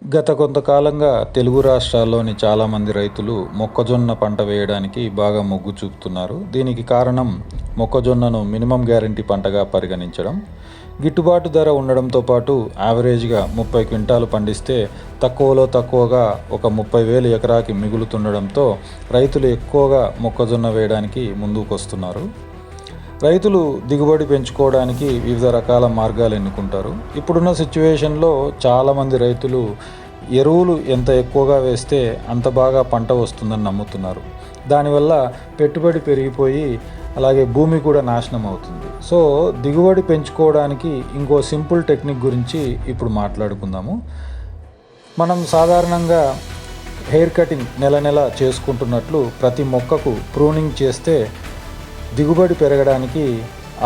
గత కొంతకాలంగా తెలుగు రాష్ట్రాల్లోని చాలామంది రైతులు మొక్కజొన్న పంట వేయడానికి బాగా మొగ్గు చూపుతున్నారు. దీనికి కారణం మొక్కజొన్నను మినిమం గ్యారంటీ పంటగా పరిగణించడం, గిట్టుబాటు ధర ఉండడంతో పాటు యావరేజ్గా 30 క్వింటాలు పండిస్తే తక్కువలో తక్కువగా ఒక 30,000 ఎకరాకి మిగులుతుండడంతో రైతులు ఎక్కువగా మొక్కజొన్న వేయడానికి ముందుకొస్తున్నారు. రైతులు దిగుబడి పెంచుకోవడానికి వివిధ రకాల మార్గాలు ఎన్నుకుంటారు. ఇప్పుడున్న సిచ్యువేషన్లో చాలామంది రైతులు ఎరువులు ఎంత ఎక్కువగా వేస్తే అంత బాగా పంట వస్తుందని నమ్ముతున్నారు. దానివల్ల పెట్టుబడి పెరిగిపోయి అలాగే భూమి కూడా నాశనం అవుతుంది. సో దిగుబడి పెంచుకోవడానికి ఇంకో సింపుల్ టెక్నిక్ గురించి ఇప్పుడు మాట్లాడుకుందాము. మనం సాధారణంగా హెయిర్ కటింగ్ నెల నెల చేసుకుంటున్నట్లు ప్రతి మొక్కకు ప్రూనింగ్ చేస్తే దిగుబడి పెరగడానికి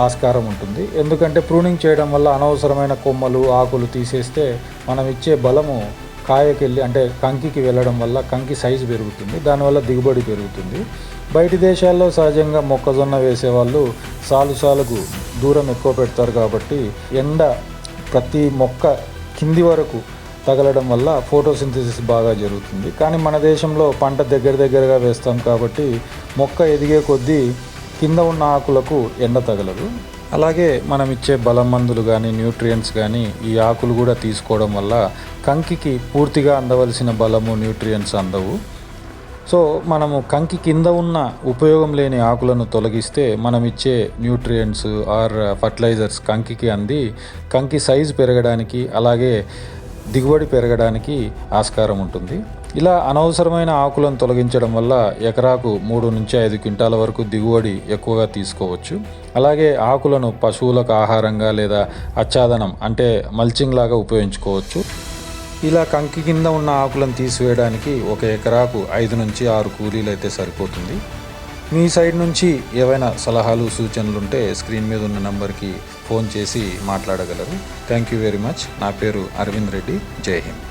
ఆస్కారం ఉంటుంది. ఎందుకంటే ప్రూనింగ్ చేయడం వల్ల అనవసరమైన కొమ్మలు ఆకులు తీసేస్తే మనం ఇచ్చే బలము కాయకెళ్ళి అంటే కంకికి వెళ్ళడం వల్ల కంకి సైజు పెరుగుతుంది, దానివల్ల దిగుబడి పెరుగుతుంది. బయటి దేశాల్లో సహజంగా మొక్కజొన్న వేసేవాళ్ళు సాలుకు దూరం ఎక్కువ పెడతారు కాబట్టి ఎండ ప్రతి మొక్క కింది వరకు తగలడం వల్ల ఫోటోసింథసిస్ బాగా జరుగుతుంది. కానీ మన దేశంలో పంట దగ్గరగా వేస్తాం కాబట్టి మొక్క ఎదిగే కొద్దీ కింద ఉన్న ఆకులకు ఎండ తగలదు. అలాగే మనం ఇచ్చే బలం మందులు కానీ న్యూట్రియంట్స్ కానీ ఈ ఆకులు కూడా తీసుకోవడం వల్ల కంకికి పూర్తిగా అందవలసిన బలము న్యూట్రియంట్స్ అందవు. సో మనము కంకి కింద ఉన్న ఉపయోగం లేని ఆకులను తొలగిస్తే మనం ఇచ్చే న్యూట్రియంట్స్ ఆర్ ఫర్టిలైజర్స్ కంకికి అంది కంకి సైజు పెరగడానికి అలాగే దిగుబడి పెరగడానికి ఆస్కారం ఉంటుంది. ఇలా అనవసరమైన ఆకులను తొలగించడం వల్ల ఎకరాకు 3 నుంచి 5 క్వింటాల వరకు దిగుబడి ఎక్కువగా తీసుకోవచ్చు. అలాగే ఆకులను పశువులకు ఆహారంగా లేదా ఆచ్ఛాదనం అంటే మల్చింగ్ లాగా ఉపయోగించుకోవచ్చు. ఇలా కంకి కింద ఉన్న ఆకులను తీసివేయడానికి ఒక ఎకరాకు 5 నుంచి 6 కూలీలు అయితే సరిపోతుంది. మీ సైడ్ నుంచి ఏవైనా సలహాలు సూచనలు ఉంటే స్క్రీన్ మీద ఉన్న నెంబర్కి ఫోన్ చేసి మాట్లాడగలరు. Thank you very much. నా పేరు అరవింద్ రెడ్డి. జై హింద్.